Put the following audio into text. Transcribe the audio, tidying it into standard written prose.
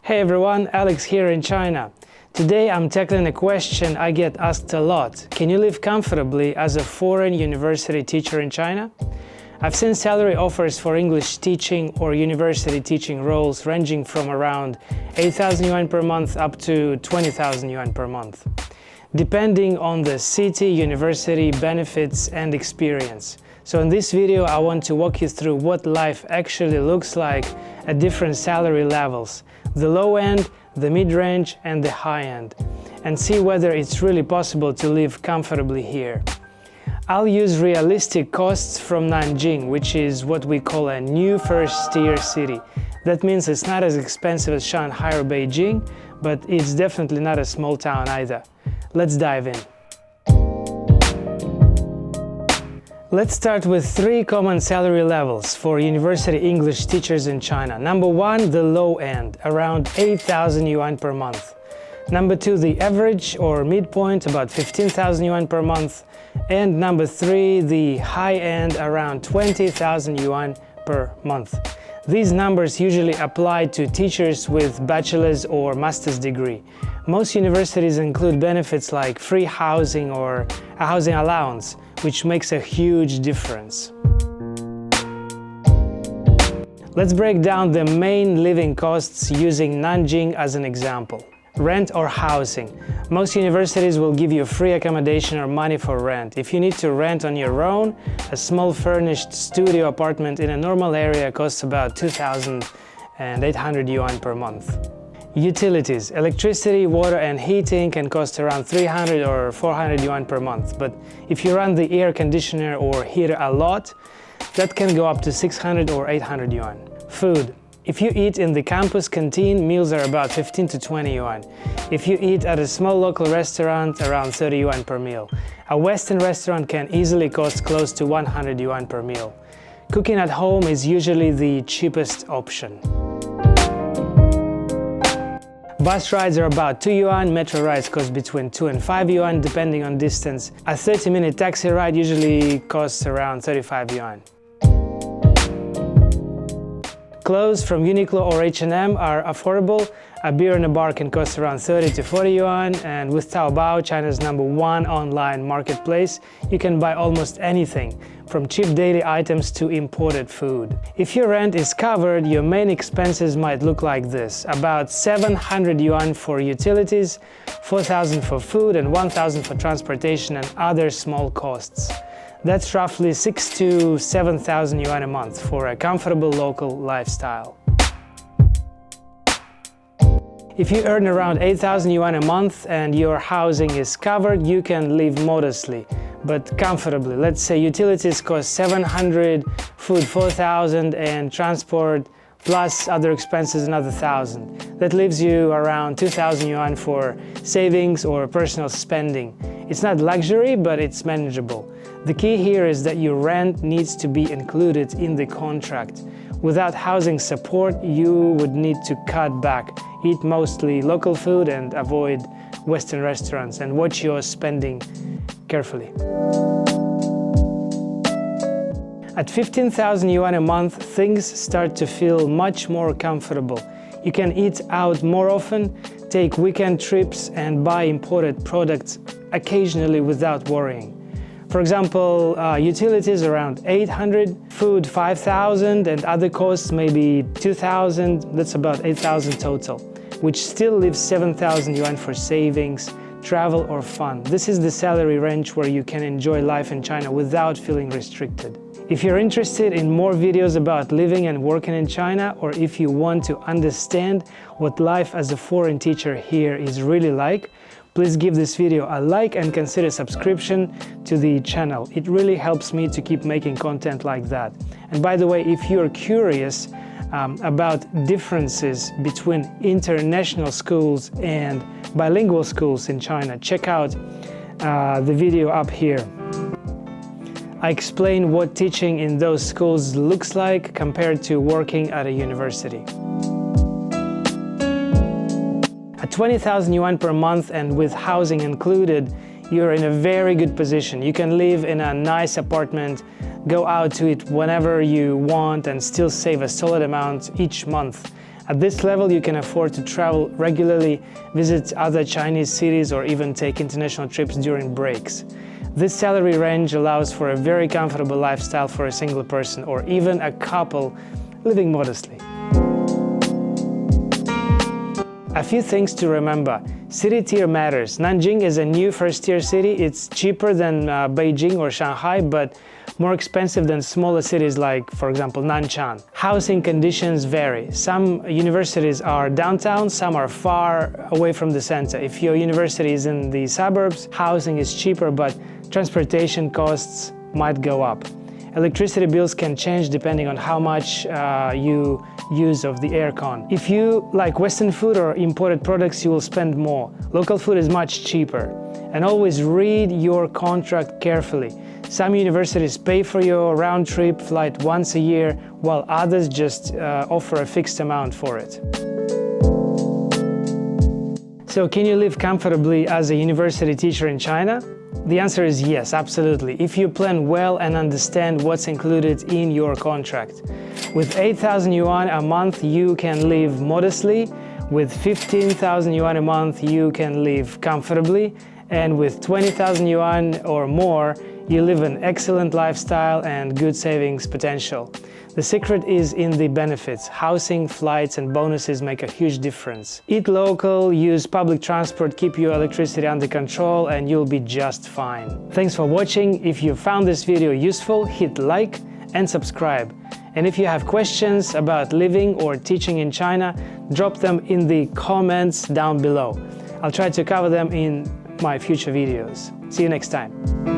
Hey everyone, Alex here in China. Today I'm tackling a question I get asked a lot. Can you live comfortably as a foreign university teacher in China? I've seen salary offers for English teaching or university teaching roles ranging from around 8,000 yuan per month up to 20,000 yuan per month, depending on the city, university, benefits and experience. So in this video I want to walk you through what life actually looks like at different salary levels, the low end, the mid-range and the high end, and see whether it's really possible to live comfortably here. I'll use realistic costs from Nanjing, which is what we call a new first-tier city. That means it's not as expensive as Shanghai or Beijing, but it's definitely not a small town either. Let's dive in. Let's start with three common salary levels for university English teachers in China. Number one, the low end, around 8,000 yuan per month. Number two, the average or midpoint, about 15,000 yuan per month. And number three, the high end, around 20,000 yuan per month. These numbers usually apply to teachers with bachelor's or master's degree. Most universities include benefits like free housing or a housing allowance, which makes a huge difference. Let's break down the main living costs using Nanjing as an example. Rent or housing. Most universities will give you free accommodation or money for rent. If you need to rent on your own, a small furnished studio apartment in a normal area costs about 2,800 yuan per month. Utilities. Electricity, water and heating can cost around 300 or 400 yuan per month, but if you run the air conditioner or heater a lot, that can go up to 600 or 800 yuan. Food. If you eat in the campus canteen, meals are about 15 to 20 yuan. If you eat at a small local restaurant, around 30 yuan per meal. A Western restaurant can easily cost close to 100 yuan per meal. Cooking at home is usually the cheapest option. Bus rides are about 2 yuan, metro rides cost between 2 and 5 yuan depending on distance. A 30-minute taxi ride usually costs around 35 yuan. Clothes from Uniqlo or H&M are affordable. A beer in a bar can cost around 30 to 40 yuan, and with Taobao, China's #1 online marketplace, you can buy almost anything, from cheap daily items to imported food. If your rent is covered, your main expenses might look like this: about 700 yuan for utilities, 4,000 for food, and 1,000 for transportation and other small costs. That's roughly 6,000 to 7,000 yuan a month for a comfortable local lifestyle. If you earn around 8,000 yuan a month and your housing is covered, you can live modestly, but comfortably. Let's say utilities cost 700, food 4,000, and transport plus other expenses another 1,000. That leaves you around 2,000 yuan for savings or personal spending. It's not luxury, but it's manageable. The key here is that your rent needs to be included in the contract. Without housing support, you would need to cut back, eat mostly local food and avoid Western restaurants, and watch your spending carefully. At 15,000 yuan a month, things start to feel much more comfortable. You can eat out more often, take weekend trips and buy imported products occasionally without worrying. For example, utilities around 800, food 5,000 and other costs maybe 2,000, that's about 8,000 total, which still leaves 7,000 yuan for savings, travel or fun. This is the salary range where you can enjoy life in China without feeling restricted. If you're interested in more videos about living and working in China, or if you want to understand what life as a foreign teacher here is really like, please give this video a like and consider subscription to the channel. It really helps me to keep making content like that. And by the way, if you're curious about differences between international schools and bilingual schools in China, check out the video up here. I explain what teaching in those schools looks like compared to working at a university. At 20,000 yuan per month and with housing included, you're in a very good position. You can live in a nice apartment, go out to eat whenever you want and still save a solid amount each month. At this level, you can afford to travel regularly, visit other Chinese cities, or even take international trips during breaks. This salary range allows for a very comfortable lifestyle for a single person or even a couple living modestly. A few things to remember. City tier matters. Nanjing is a new first-tier city. It's cheaper than Beijing or Shanghai, but more expensive than smaller cities like, for example, Nanchang. Housing conditions vary. Some universities are downtown, some are far away from the center. If your university is in the suburbs, housing is cheaper, but transportation costs might go up. Electricity bills can change depending on how much you use of the aircon. If you like Western food or imported products, you will spend more. Local food is much cheaper. And always read your contract carefully. Some universities pay for your round-trip flight once a year, while others just offer a fixed amount for it. So, can you live comfortably as a university teacher in China? The answer is yes, absolutely, if you plan well and understand what's included in your contract. With 8,000 yuan a month, you can live modestly. With 15,000 yuan a month, you can live comfortably. And with 20,000 yuan or more, you live an excellent lifestyle and good savings potential. The secret is in the benefits. Housing, flights, and bonuses make a huge difference. Eat local, use public transport, keep your electricity under control, and you'll be just fine. Thanks for watching. If you found this video useful, hit like and subscribe. And if you have questions about living or teaching in China, drop them in the comments down below. I'll try to cover them in my future videos. See you next time.